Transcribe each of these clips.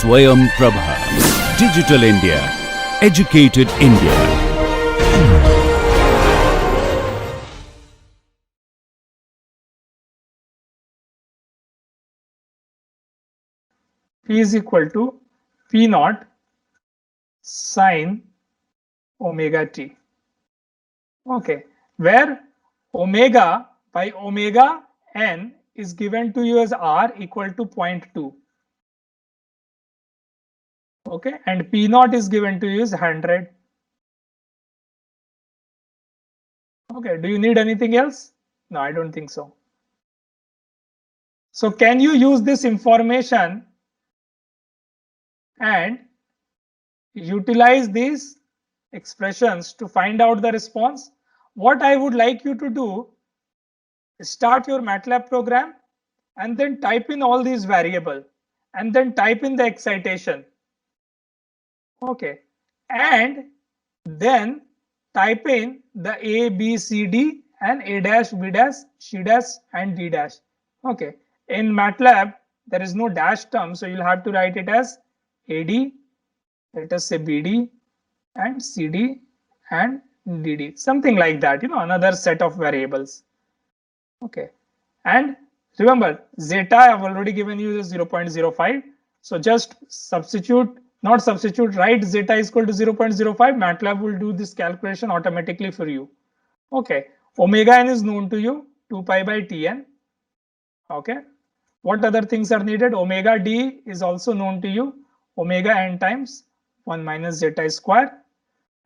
Swayam Prabha. Digital India. Educated India. P is equal to P naught sine omega t. Okay, where omega by omega n is given to you as r equal to 0.2. Okay, and P naught is given to you as 100. Okay, do you need anything else? No, I don't think so. So can you use this information and utilize these expressions to find out the response? What I would like you to do is start your MATLAB program and then type in all these variables and then type in the excitation. Okay, and then type in the A, B, C, D and A dash, B dash, C dash and D dash. Okay, in MATLAB there is no dash term, so you'll have to write it as AD, let us say BD and CD and DD, something like that, you know, another set of variables. Okay, and remember zeta I have already given you is 0.05, so just substitute, not substitute, write zeta is equal to 0.05. MATLAB will do this calculation automatically for you. Okay, omega n is known to you, 2 pi by Tn. Okay, what other things are needed? Omega d is also known to you, omega n times 1 minus zeta square.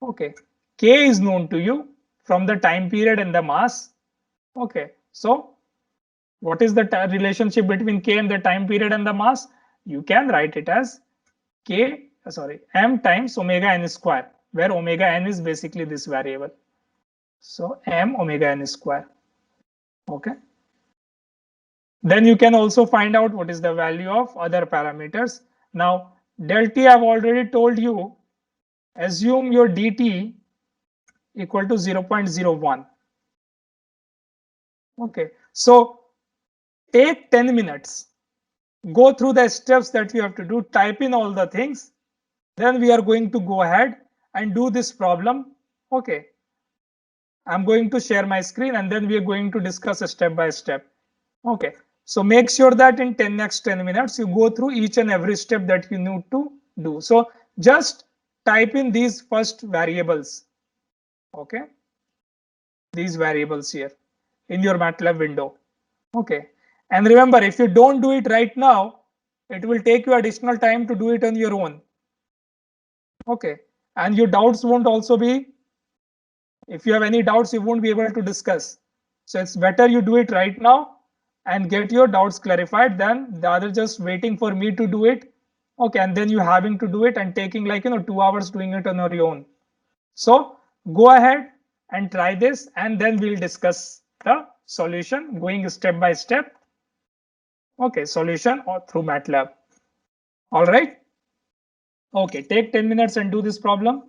Okay, k is known to you from the time period and the mass. Okay, so what is the relationship between k and the time period and the mass? You can write it as m times omega n square, where omega n is basically this variable. So m omega n square. Okay. Then you can also find out what is the value of other parameters. Now del t I've already told you, assume your dt equal to 0.01. Okay, so take 10 minutes, go through the steps that you have to do, type in all the things, then we are going to go ahead and do this problem. Okay, I'm going to share my screen and then we are going to discuss step by step. Okay, so make sure that in next 10 minutes you go through each and every step that you need to do. So just type in these first variables. Okay, these variables here in your MATLAB window. Okay, and remember, if you don't do it right now, it will take you additional time to do it on your own. Okay, and your doubts won't also be, if you have any doubts, you won't be able to discuss. So it's better you do it right now and get your doubts clarified than the other just waiting for me to do it. Okay, and then you having to do it and taking like 2 hours doing it on your own. So go ahead and try this and then we'll discuss the solution going step by step. Okay, solution or through MATLAB. All right. Okay, take 10 minutes and do this problem.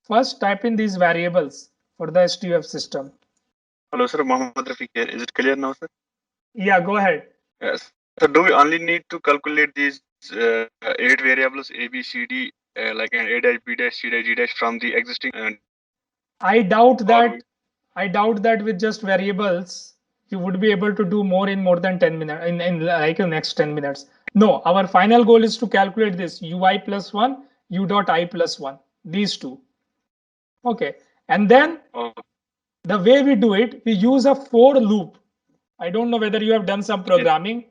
First, type in these variables for the STUF system. Hello, sir. Mohammed Rafiq here. Is it clear now, sir? Yeah, go ahead. Yes. So, do we only need to calculate these 8 variables A, B, C, D, like an A dash, B dash, C dash, D dash from the existing? I doubt that with just variables you would be able to do more in more than 10 minutes in like the next 10 minutes. No, our final goal is to calculate this ui plus 1, u dot I plus 1, these two. Okay, and then the way we do it, we use a for loop. I don't know whether you have done some programming.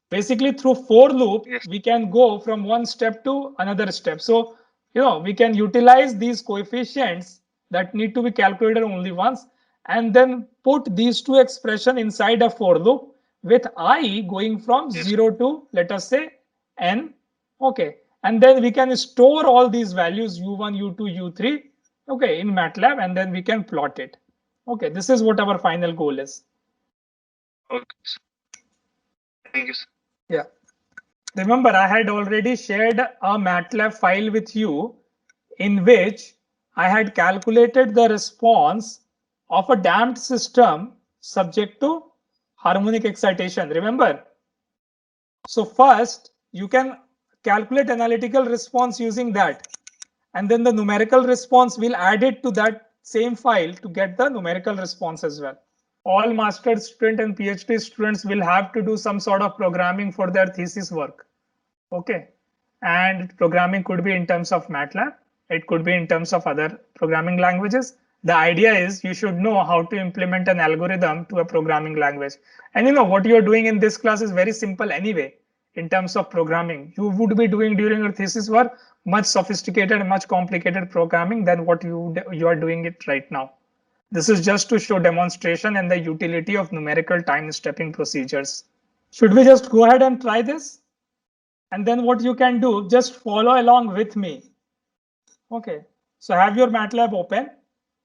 Basically, through for loop, we can go from one step to another step. So, we can utilize these coefficients that need to be calculated only once and then put these two expressions inside a for loop with I going from 0 to, let us say, n. Okay, and then we can store all these values u1, u2, u3, okay, in MATLAB, and then we can plot it. Okay, this is what our final goal is. Okay. Thank you, sir. Yeah. Remember, I had already shared a MATLAB file with you in which I had calculated the response of a damped system subject to harmonic excitation. Remember? So first, you can calculate analytical response using that. And then the numerical response, will add it to that same file to get the numerical response as well. All master's student and PhD students will have to do some sort of programming for their thesis work. Okay. And programming could be in terms of MATLAB. It could be in terms of other programming languages. The idea is you should know how to implement an algorithm to a programming language. And you know what you're doing in this class is very simple anyway. In terms of programming, you would be doing during your thesis work much sophisticated and much complicated programming than what you are doing it right now. This is just to show demonstration and the utility of numerical time stepping procedures. Should we just go ahead and try this? And then what you can do, just follow along with me. Okay, so have your MATLAB open.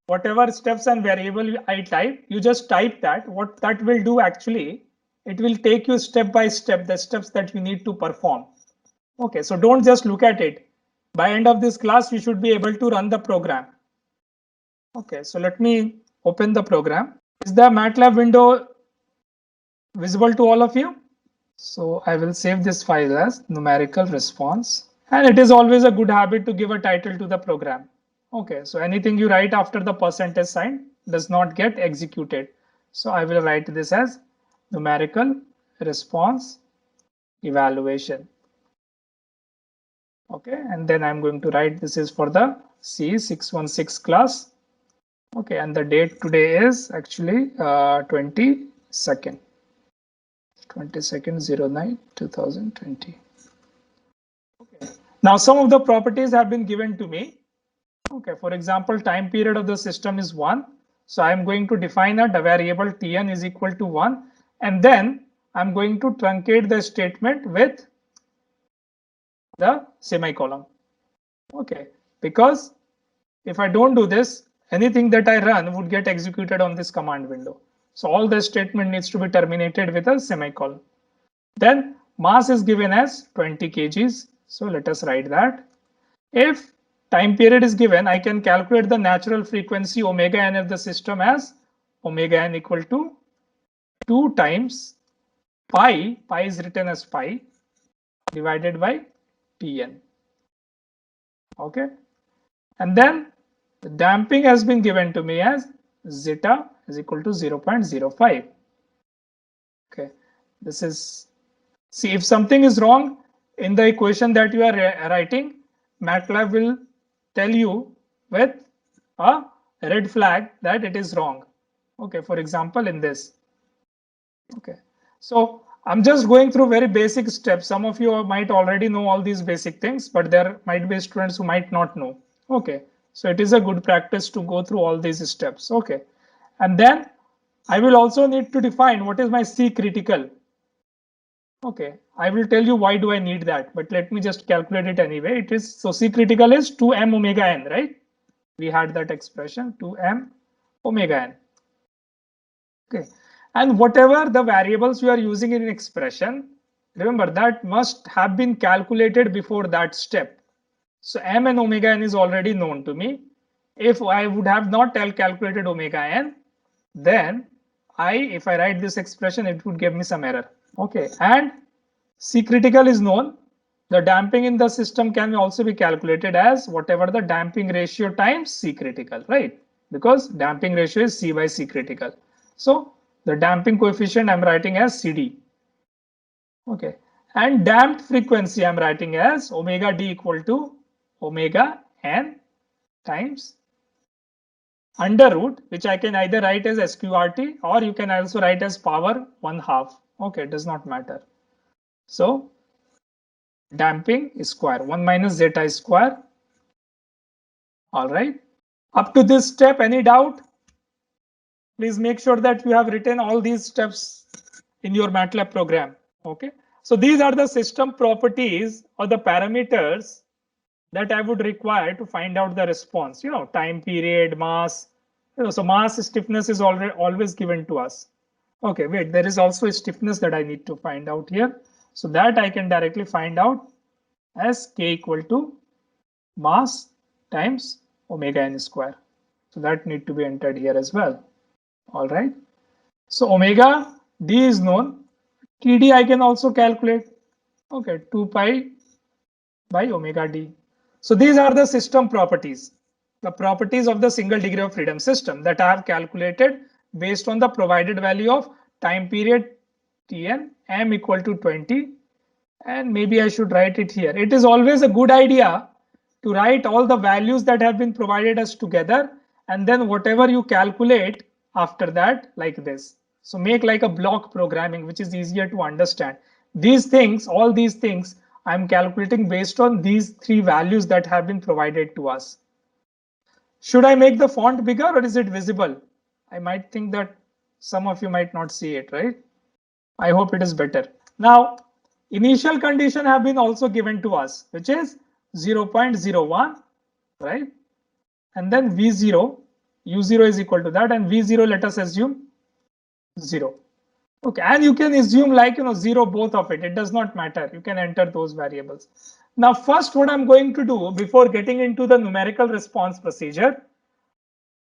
Whatever steps and variable I type, you just type that. What that will do actually, it will take you step by step, the steps that you need to perform. Okay, so don't just look at it. By end of this class, you should be able to run the program. Okay, so let me open the program. Is the MATLAB window visible to all of you? So I will save this file as numerical response. And it is always a good habit to give a title to the program. Okay, so anything you write after the percentage sign does not get executed. So I will write this as numerical response evaluation. Okay, and then I'm going to write this is for the C616 class. Okay, and the date today is actually 22nd 09 2020. Okay, now some of the properties have been given to me. Okay, for example, time period of the system is 1. So I'm going to define a variable Tn is equal to 1, and then I'm going to truncate the statement with the semicolon. Okay, because if I don't do this, anything that I run would get executed on this command window. So all the statement needs to be terminated with a semicolon. Then mass is given as 20 kgs. So let us write that. If time period is given, I can calculate the natural frequency omega n of the system as omega n equal to 2 times pi is written as pi divided by Tn. Okay, and then the damping has been given to me as zeta is equal to 0.05. Okay, this is, see, if something is wrong in the equation that you are writing, MATLAB will tell you with a red flag that it is wrong. Okay, for example, in this. Okay, so I'm just going through very basic steps. Some of you might already know all these basic things, but there might be students who might not know. Okay, so it is a good practice to go through all these steps. Okay, and then I will also need to define what is my C critical. Okay, I will tell you why do I need that, but let me just calculate it anyway. It is, so C critical is 2m omega n, right? We had that expression 2m omega n. Okay, and whatever the variables you are using in an expression, remember that must have been calculated before that step. So m and omega n is already known to me. If I would have not calculated omega n, then if I write this expression, it would give me some error. Okay, and C critical is known. The damping in the system can also be calculated as whatever the damping ratio times C critical, right? Because damping ratio is C by C critical. So the damping coefficient I'm writing as CD. Okay, and damped frequency I'm writing as omega d equal to omega n times under root, which I can either write as SQRT or you can also write as power 1/2. Okay, it does not matter. So damping is square 1 minus zeta is square. All right, up to this step, any doubt? Please make sure that you have written all these steps in your MATLAB program. Okay, so these are the system properties or the parameters that I would require to find out the response. You know, time period, mass. You know, so mass stiffness is always given to us. Okay, wait, there is also a stiffness that I need to find out here. So that I can directly find out as k equal to mass times omega n square. So that need to be entered here as well. All right. So omega d is known. Td I can also calculate. Okay, 2 pi by omega d. So these are the system properties, the properties of the single degree of freedom system that I have calculated based on the provided value of time period Tn, m equal to 20. And maybe I should write it here. It is always a good idea to write all the values that have been provided us together, and then whatever you calculate after that, like this. So make like a block programming, which is easier to understand. These things, all these things, I'm calculating based on these three values that have been provided to us. Should I make the font bigger or is it visible? I might think that some of you might not see it, right? I hope it is better. Now, initial condition have been also given to us, which is 0.01, right? And then V0, U0 is equal to that, and V0, let us assume 0. Okay, and you can assume like, 0 both of it. It does not matter. You can enter those variables. Now, first, what I'm going to do before getting into the numerical response procedure,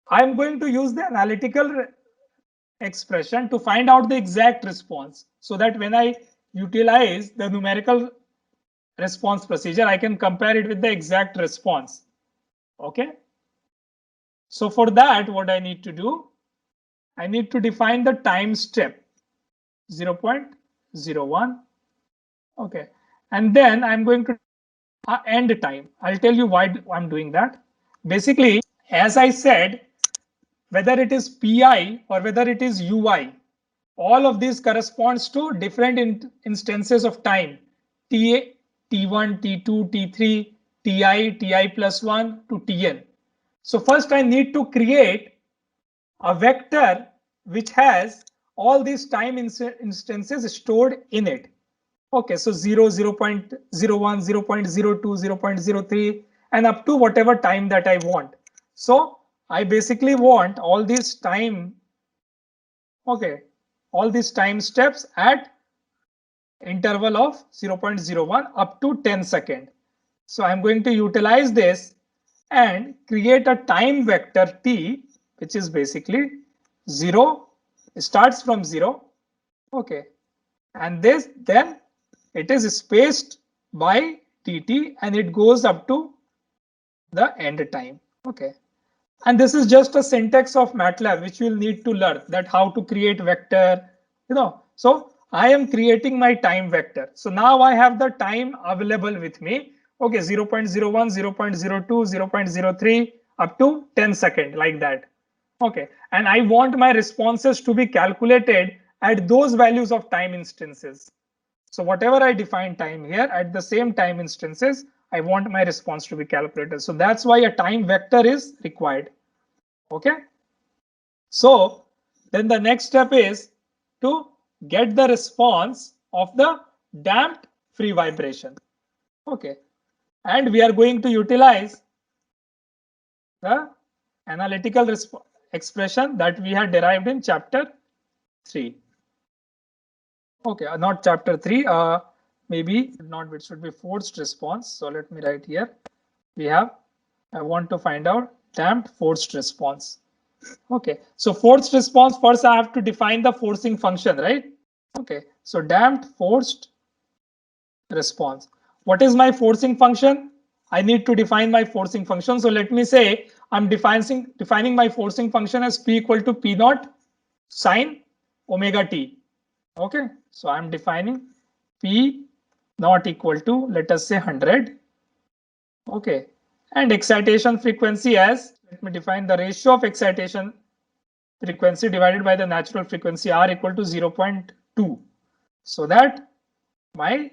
I'm going to use the analytical expression to find out the exact response, so that when I utilize the numerical response procedure, I can compare it with the exact response. Okay. So for that, what I need to do, I need to define the time step 0.01. Okay. And then I'm going to end time. I'll tell you why I'm doing that. Basically, as I said, whether it is PI or whether it is UI, all of these corresponds to different instances of time, TA, T1, T2, T3, Ti, Ti plus 1 to Tn. So first I need to create a vector which has all these time instances stored in it. Okay, so 0, 0.01, 0.02, 0.03, and up to whatever time that I want. So I basically want all these time, okay, all these time steps at interval of 0.01 up to 10 seconds. So I'm going to utilize this and create a time vector t, which is basically 0, starts from 0. Okay, and this then it is spaced by tt and it goes up to the end time. Okay, and this is just a syntax of MATLAB which you will need to learn, that how to create vector, So I am creating my time vector. So now I have the time available with me. Okay, 0.01, 0.02, 0.03 up to 10 seconds, like that. Okay, and I want my responses to be calculated at those values of time instances. So whatever I define time here, at the same time instances, I want my response to be calculated. So that's why a time vector is required. Okay. So then the next step is to get the response of the damped free vibration. Okay. And we are going to utilize the analytical expression that we had derived in chapter 3. Okay, not chapter 3, maybe not, it should be forced response. So let me write here. We have, I want to find out damped forced response. Okay, so forced response, first I have to define the forcing function, right? Okay, so damped forced response. What is my forcing function? I need to define my forcing function. So let me say I'm defining my forcing function as P equal to P naught sine omega t. Okay, so I'm defining P naught equal to, let us say 100. Okay, and excitation frequency as, let me define the ratio of excitation frequency divided by the natural frequency R equal to 0.2. So that my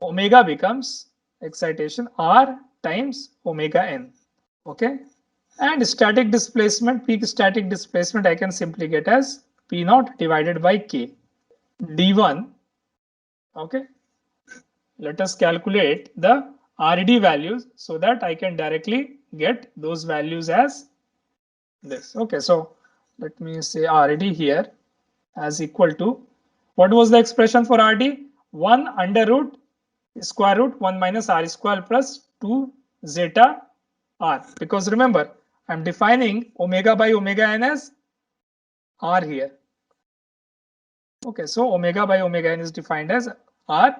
omega becomes excitation R times omega n. Okay, and static displacement, peak static displacement, I can simply get as P naught divided by K. D1. Okay, let us calculate the RD values so that I can directly get those values as this. Okay, so let me say RD here as equal to, what was the expression for RD? 1 under root square root 1 minus R square plus 2 zeta R, because remember I'm defining omega by omega n as R here. Okay, so omega by omega n is defined as R.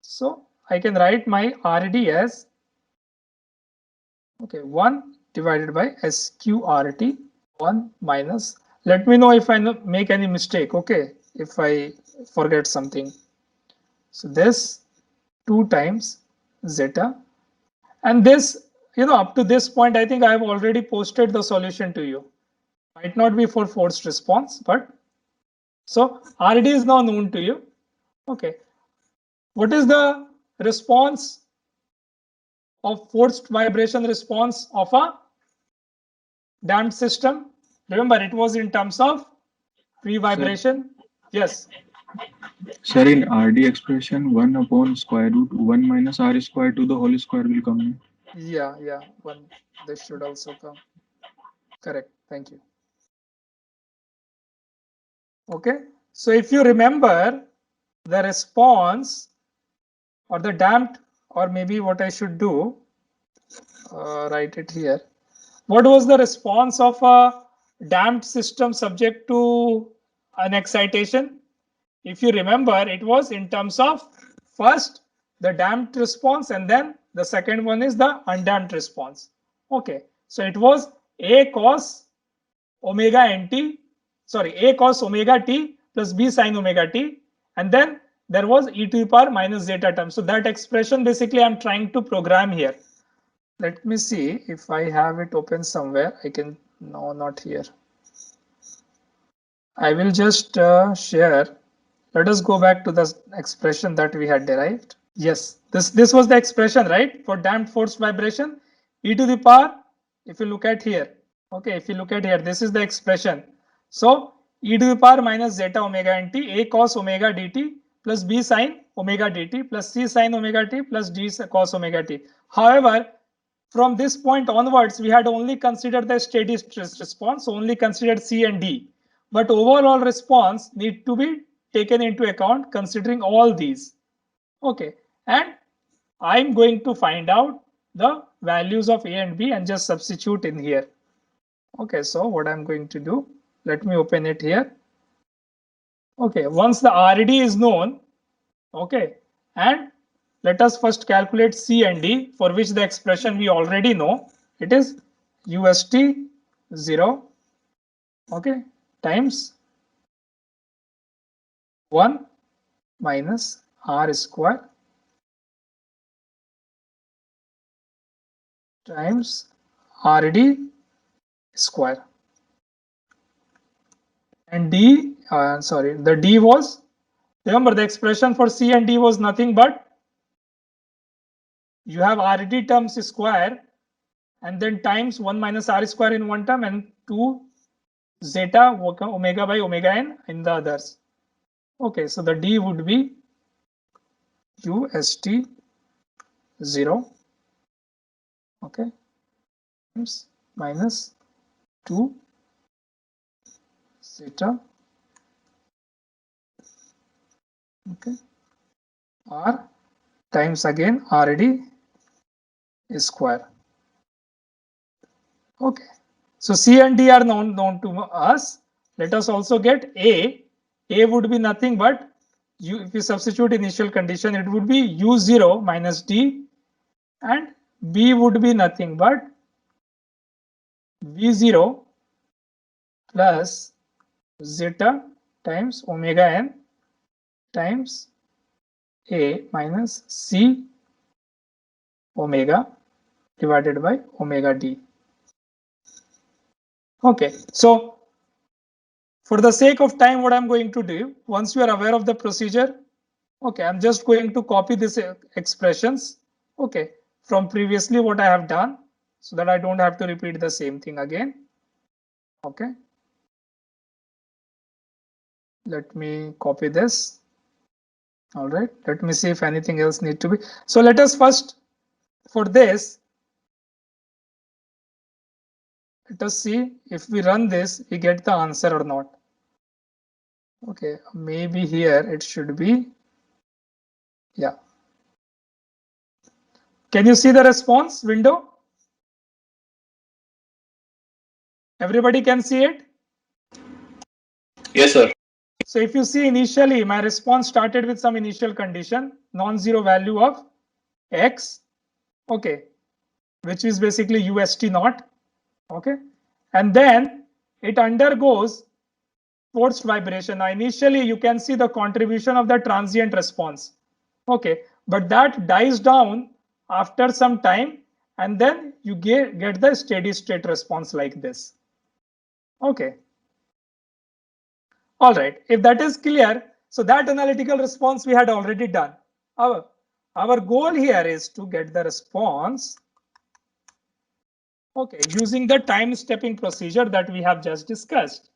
So I can write my RD as, okay, 1 divided by SQRT, 1 minus, let me know if I make any mistake, okay, if I forget something. So this 2 times zeta, and this, up to this point, I think I have already posted the solution to you. Might not be for forced response, but so RD is now known to you. Okay. What is the response of forced vibration response of a damped system? Remember, it was in terms of free vibration. Yes. Sir, in RD expression, 1 upon square root 1 minus R square to the whole square will come. Yeah. One. This should also come. Correct. Thank you. Okay. So if you remember the response or the damped, or maybe what I should do, write it here. What was the response of a damped system subject to an excitation? If you remember, it was in terms of first the damped response and then the second one is the undamped response. Okay, so it was A cos omega nt, sorry, A cos omega t plus B sin omega t, and then there was e to the power minus zeta term. So that expression basically I'm trying to program here. Let me see if I have it open somewhere. I can, no, not here. I will just share. Let us go back to the expression that we had derived. Yes, this was the expression, right? For damped forced vibration, e to the power, if you look at here, okay, if you look at here, this is the expression. So e to the power minus zeta omega nt, A cos omega dt plus B sin omega dt plus C sin omega t plus D cos omega t. However, from this point onwards, we had only considered the steady stress response, only considered C and D. But overall response need to be taken into account considering all these. Okay, and I'm going to find out the values of A and B and just substitute in here. Okay, so what I'm going to do, let me open it here. Okay, once the RD is known, okay, and let us first calculate C and D, for which the expression we already know. It is UST 0, okay, times 1 minus R square times RD square. And D, sorry, the D was, remember the expression for C and D was nothing but you have RD terms square and then times 1 minus R square in one term and 2 zeta omega by omega n in the others. Okay, so the D would be UST 0, okay, times minus 2 zeta, okay, R times again RD square. Okay, so C and D are known to us. Let us also get A. A would be nothing but if you substitute initial condition, it would be U0 minus D, and B would be nothing but V0 plus zeta times omega n times A minus C omega divided by omega D. Okay, so for the sake of time, what I'm going to do, once you are aware of the procedure, okay, I'm just going to copy these expressions, okay, from previously what I have done, so that I don't have to repeat the same thing again. Okay, let me copy this. All right, let me see if anything else need to be. So let us first, for this, let us see if we run this, we get the answer or not. Okay, maybe here it should be, yeah. Can you see the response window? Everybody can see it? Yes, sir. So if you see initially, my response started with some initial condition, non-zero value of x, okay, which is basically UST naught, okay, and then it undergoes forced vibration. Now initially you can see the contribution of the transient response, okay, but that dies down after some time, and then you get the steady state response like this. Okay. All right, if that is clear, so that analytical response we had already done. Our goal here is to get the response, okay, using the time stepping procedure that we have just discussed.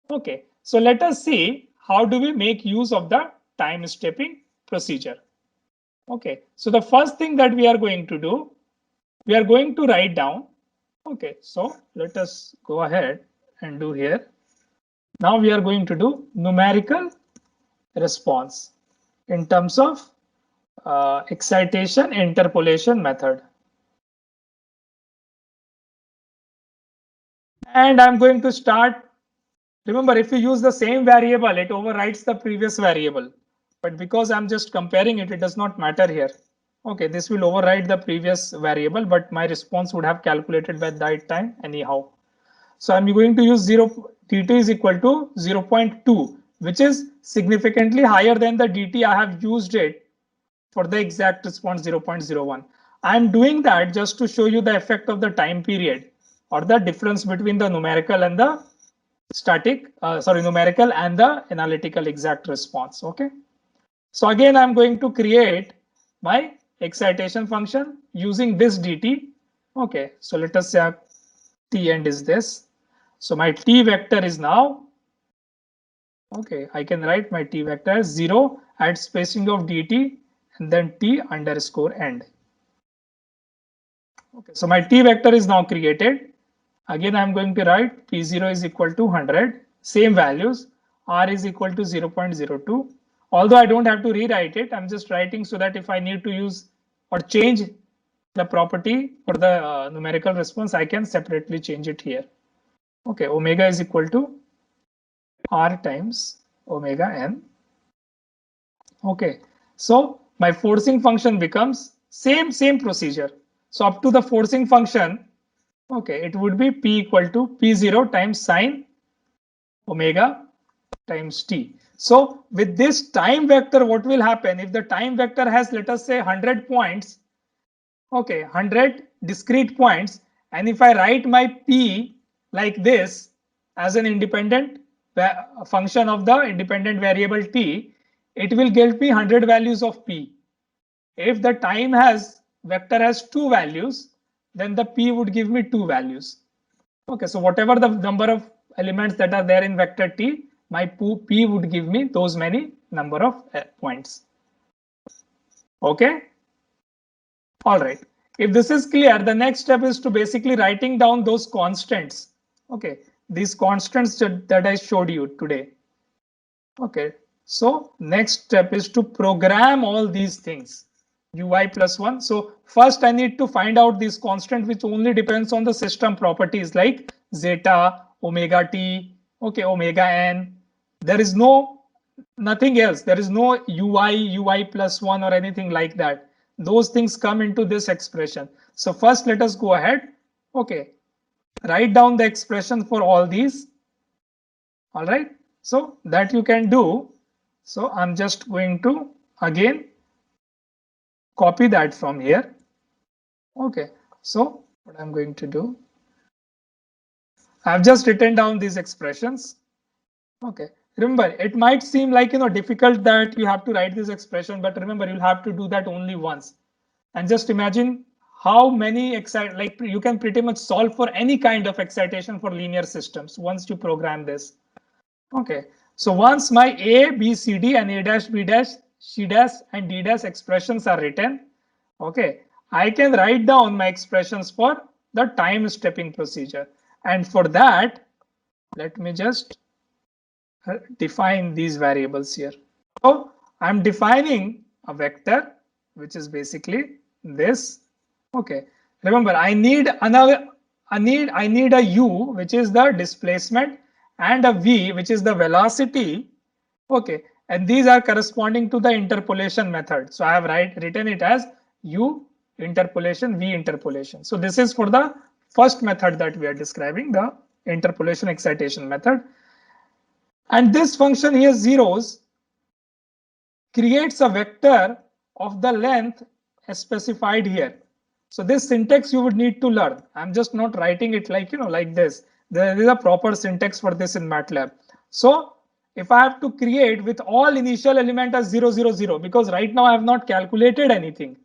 Okay, so let us see how do we make use of the time stepping procedure. Okay, so the first thing that we are going to do, we are going to write down. Okay, so let us go ahead and do here. Now we are going to do numerical response in terms of excitation interpolation method. And I'm going to start. Remember, if you use the same variable, it overrides the previous variable. But because I'm just comparing it, it does not matter here. Okay, this will override the previous variable, but my response would have calculated by that time anyhow. So I'm going to use dt is equal to 0.2, which is significantly higher than the dt I have used it for the exact response 0.01. I'm doing that just to show you the effect of the time period or the difference between the numerical and the numerical and the analytical exact response. Okay. So again, I'm going to create my excitation function using this dt. Okay. So let us say t end is this. So my t vector is now, okay, I can write my t vector as 0 at spacing of dt and then t underscore end. Okay, so my t vector is now created. Again, I'm going to write p0 is equal to 100, same values, r is equal to 0.02. Although I don't have to rewrite it, I'm just writing so that if I need to use or change the property for the numerical response, I can separately change it here. Okay, omega is equal to r times omega n. Okay, so my forcing function becomes same procedure. So up to the forcing function, okay, it would be p equal to p0 times sine omega times t. So with this time vector, what will happen if the time vector has, let us say, 100 points, okay, 100 discrete points, and if I write my p like this as an independent function of the independent variable t, it will get me 100 values of p. If the time vector has 2 values, then the p would give me 2 values. Okay, so whatever the number of elements that are there in vector t, my p would give me those many number of points. Okay. All right. If this is clear, the next step is to basically writing down those constants. Okay, these constants that I showed you today. Okay, so next step is to program all these things. Ui plus 1. So first I need to find out this constant which only depends on the system properties like zeta, omega t, okay, omega n. There is nothing else. There is no ui plus 1 or anything like that. Those things come into this expression. So first let us go ahead. Okay, write down the expression for all these. All right, so that you can do. So I'm just going to again copy that from here. Okay, so what I'm going to do, I've just written down these expressions. Okay, remember, it might seem like, difficult that you have to write this expression, but remember, you'll have to do that only once. And just imagine how many you can pretty much solve for any kind of excitation for linear systems once you program this. Okay, so once my a, b, c, d and a dash, b dash, c dash and d dash expressions are written, okay, I can write down my expressions for the time stepping procedure. And for that, let me just define these variables here. So I'm defining a vector, which is basically this. Okay, remember, I need a u, which is the displacement, and a v, which is the velocity. Okay, and these are corresponding to the interpolation method. So I have written it as U interpolation, V interpolation. So this is for the first method that we are describing, the interpolation excitation method. And this function here, zeros, creates a vector of the length specified here. So this syntax you would need to learn. I'm just not writing it like, like this. There is a proper syntax for this in MATLAB. So if I have to create with all initial element as 0, 0, 0, because right now I have not calculated anything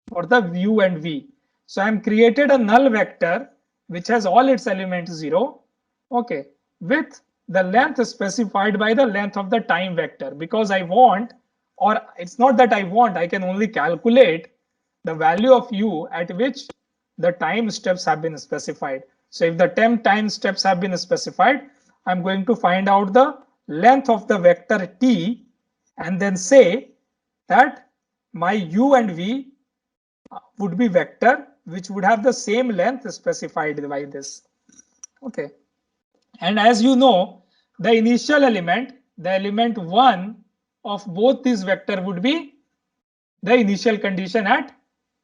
for the U and V. So I'm created a null vector which has all its elements 0, okay, with the length specified by the length of the time vector, because I want, or it's not that I want, I can only calculate the value of U at which the time steps have been specified. So if the 10 time steps have been specified, I'm going to find out the length of the vector T and then say that my U and V would be vector which would have the same length specified by this. Okay. And as you know, the initial element, the element 1 of both these vector would be the initial condition at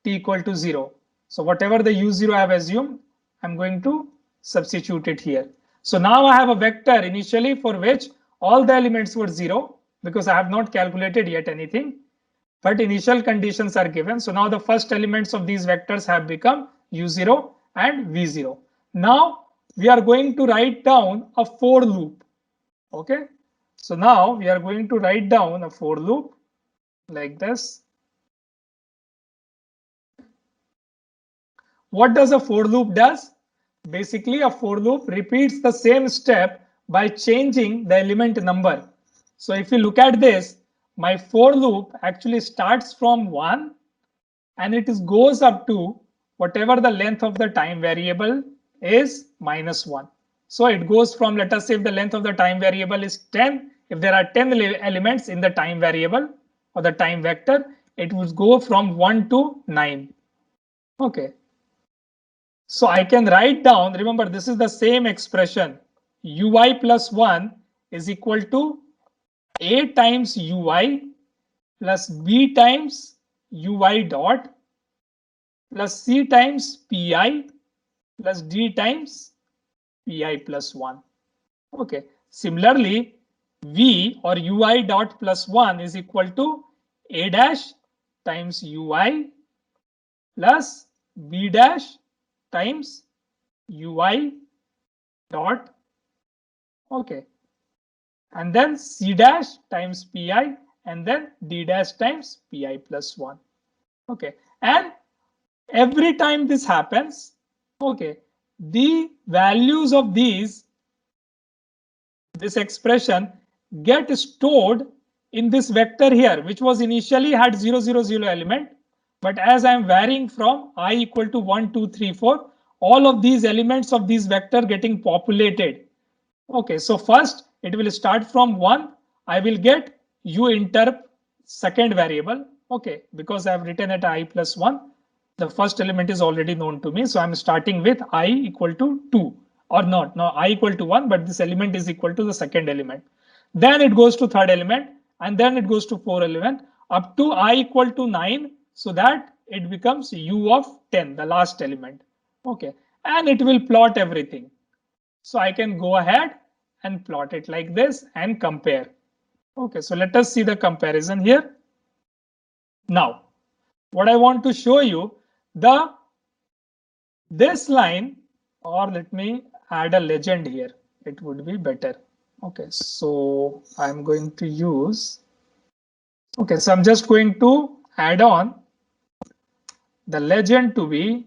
t equal to 0. So whatever the u0 I have assumed, I'm going to substitute it here. So now I have a vector initially for which all the elements were 0 because I have not calculated yet anything, but initial conditions are given. So now the first elements of these vectors have become u0 and v0. Now we are going to write down a for loop. Okay, so now we are going to write down a for loop like this. What does a for loop does? Basically, a for loop repeats the same step by changing the element number. So if you look at this, my for loop actually starts from 1 and it goes up to whatever the length of the time variable is -1. So it goes from, let us say if the length of the time variable is 10, if there are 10 elements in the time variable or the time vector, it would go from 1 to 9. Okay. So I can write down, remember this is the same expression, ui plus 1 is equal to a times ui plus b times ui dot plus c times pi plus d times pi plus 1. Okay. Similarly, v or ui dot plus 1 is equal to a dash times ui plus b dash times ui dot, okay, and then c dash times pi and then d dash times pi plus 1. Okay, and every time this happens, okay, the values of this expression get stored in this vector here, which was initially had 0, 0, 0 element, but as I am varying from I equal to 1, 2, 3, 4, all of these elements of this vector getting populated. Okay, so first it will start from 1. I will get u interp second variable. Okay, because I have written at I plus 1. The first element is already known to me. So I'm starting with I equal to 2 or not. Now I equal to 1, but this element is equal to the second element. Then it goes to third element and then it goes to 4 element up to I equal to 9. So that it becomes u of 10, the last element. Okay, and it will plot everything. So I can go ahead and plot it like this and compare. Okay, so let us see the comparison here. Now, what I want to show you, this line, or let me add a legend here, it would be better. Okay, so I'm going to use, okay, so I'm just going to add on the legend to be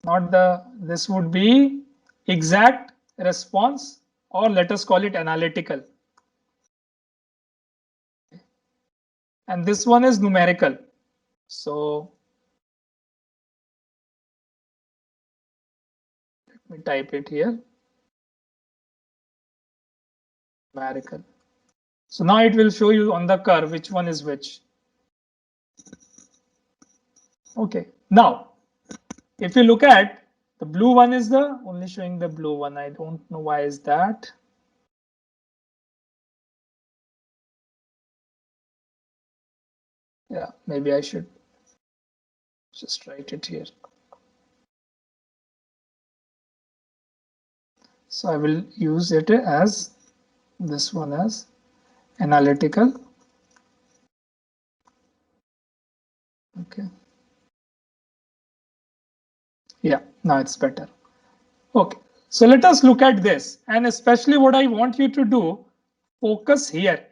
not the, this would be exact response, or let us call it analytical. And this one is numerical. So let me type it here. Numerical. So now it will show you on the curve which one is which. Okay, now if you look at the blue one is the only showing the blue one. I don't know why is that. Yeah, maybe I should just write it here. So I will use it as this one as analytical. Okay. Yeah, now it's better. Okay, so let us look at this, and especially what I want you to do, focus here.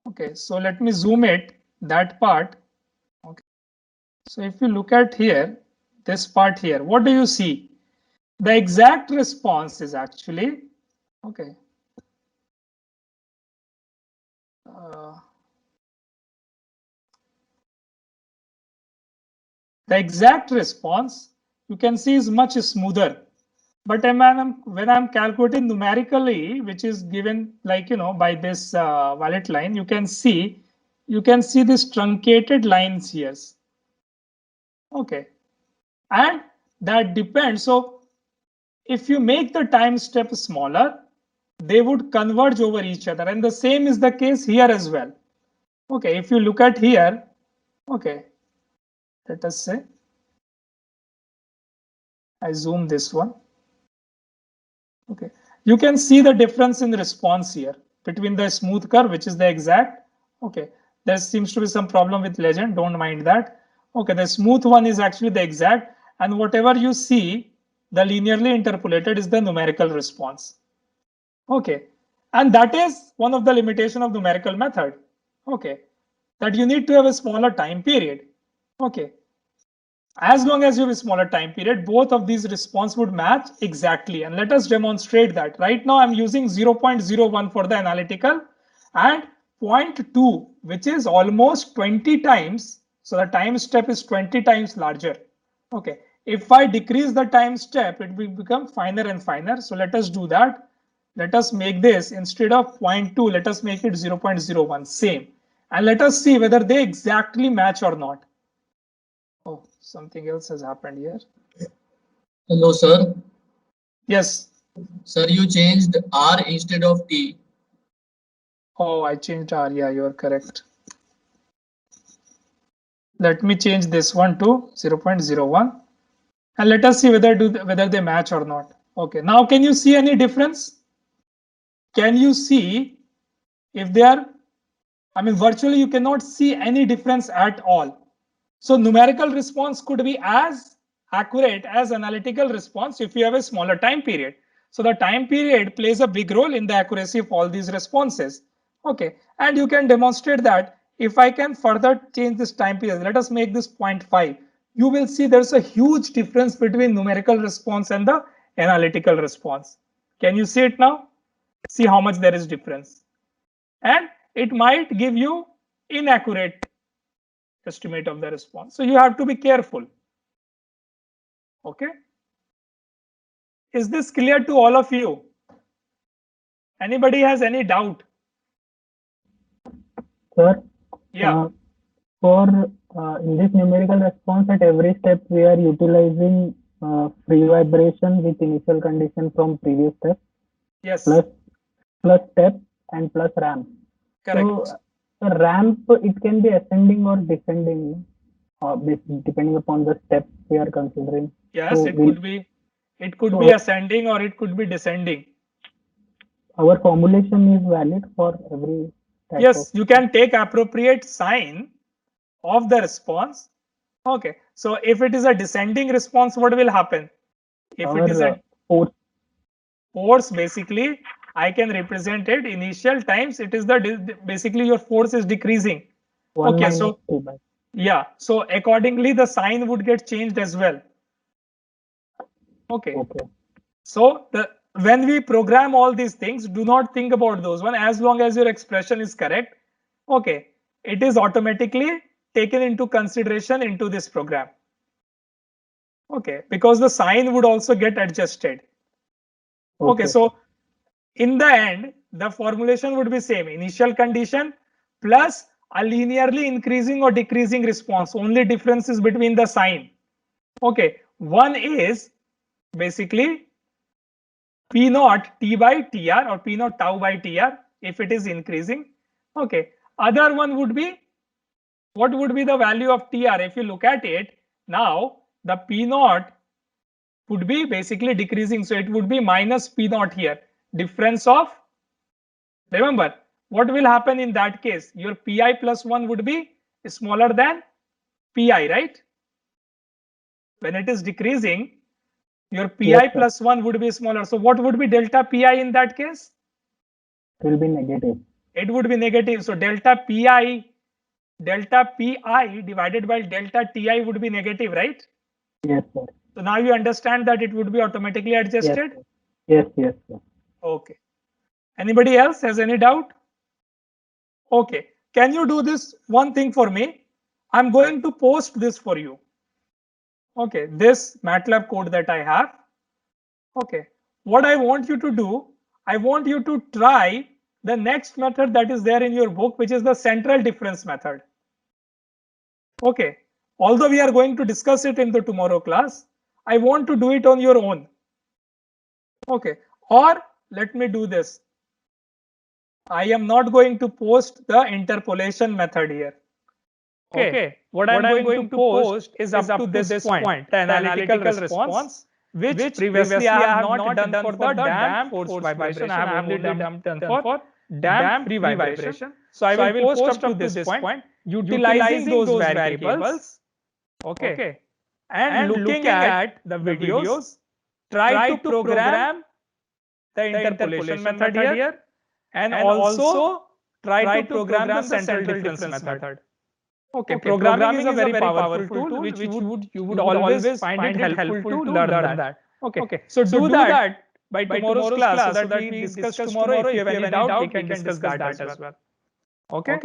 Okay, so let me zoom it, that part. Okay, so if you look at here, this part here, what do you see? The exact response is actually, okay. The exact response you can see is much smoother. But when I'm calculating numerically, which is given like, by this violet line, you can see this truncated lines here. Okay. And that depends. So if you make the time step smaller, they would converge over each other. And the same is the case here as well. Okay. If you look at here, okay, let us say I zoom this one. Okay, you can see the difference in response here between the smooth curve, which is the exact. Okay, there seems to be some problem with legend, don't mind that. Okay, the smooth one is actually the exact, and whatever you see, the linearly interpolated is the numerical response. Okay, and that is one of the limitation of numerical method. Okay, that you need to have a smaller time period. Okay, as long as you have a smaller time period, both of these response would match exactly. And let us demonstrate that. Right now, I'm using 0.01 for the analytical and 0.2, which is almost 20 times. So the time step is 20 times larger. Okay. If I decrease the time step, it will become finer and finer. So let us do that. Let us make this instead of 0.2, let us make it 0.01, same. And let us see whether they exactly match or not. Oh, something else has happened here. Hello, sir. Yes. Sir, you changed R instead of T. Oh, I changed R. Yeah, you are correct. Let me change this one to 0.01 and let us see whether they match or not. Okay, now can you see any difference? Can you see if they are, virtually you cannot see any difference at all. So numerical response could be as accurate as analytical response if you have a smaller time period. So the time period plays a big role in the accuracy of all these responses. Okay, and you can demonstrate that if I can further change this time period, let us make this 0.5. You will see there's a huge difference between numerical response and the analytical response. Can you see it now? See how much there is difference. And it might give you inaccurate estimate of the response. So you have to be careful. Okay. Is this clear to all of you? Anybody has any doubt? Sir, Yeah. For in this numerical response, at every step we are utilizing free vibration with initial condition from previous step. Yes. Plus step and plus ramp. Correct. So the ramp, it can be ascending or descending, depending upon the step we are considering. Yes, so it could be. It could be ascending or it could be descending. Our formulation is valid for every type. Yes, you can take appropriate sign of the response. Okay, so if it is a descending response, what will happen? If it is a force, basically, I can represent it initial times. It is the basically your force is decreasing. Okay, so yeah, so accordingly the sign would get changed as well. Okay. So when we program all these things, do not think about those one. As long as your expression is correct, okay, it is automatically taken into consideration into this program. Okay, because the sign would also get adjusted. Okay, so in the end, the formulation would be same. Initial condition plus a linearly increasing or decreasing response. Only difference is between the sign. Okay, one is basically P naught T by TR or P naught tau by TR if it is increasing. Okay, other one would be, what would be the value of TR? If you look at it, Now the P naught would be basically decreasing. So it would be minus P naught here. Difference of, remember, what will happen in that case? Your Pi plus 1 would be smaller than Pi, right? When it is decreasing, your Pi Yes, sir. plus 1 would be smaller. So what would be delta Pi in that case? It will be negative. It would be negative. So delta Pi divided by delta Ti would be negative, right? Yes, sir. So now you understand that it would be automatically Yes, adjusted. sir. Yes, yes, sir. Okay. Anybody else has any doubt? Okay. Can you do this one thing for me? I'm going to post this for you. Okay. This MATLAB code that I have. Okay. What I want you to do, I want you to try the next method that is there in your book, which is the central difference method. Okay. Although we are going to discuss it in the tomorrow class, I want to do it on your own. Okay. Or let me do this. I am not going to post the interpolation method here. Okay. What I'm going to post is up to this point, the analytical response, which previously I have not done for the damped forced vibration. I have only done for damped free vibration. So I will post up to this point, utilizing those variables. Okay. And looking at the videos, try to program the interpolation method here, and also try to program the central difference method. Okay, programming is a very powerful tool which you would always find it helpful to learn that. Okay, so do that by tomorrow's class so that we discuss tomorrow. If you have any doubt, we can discuss that as well. Okay.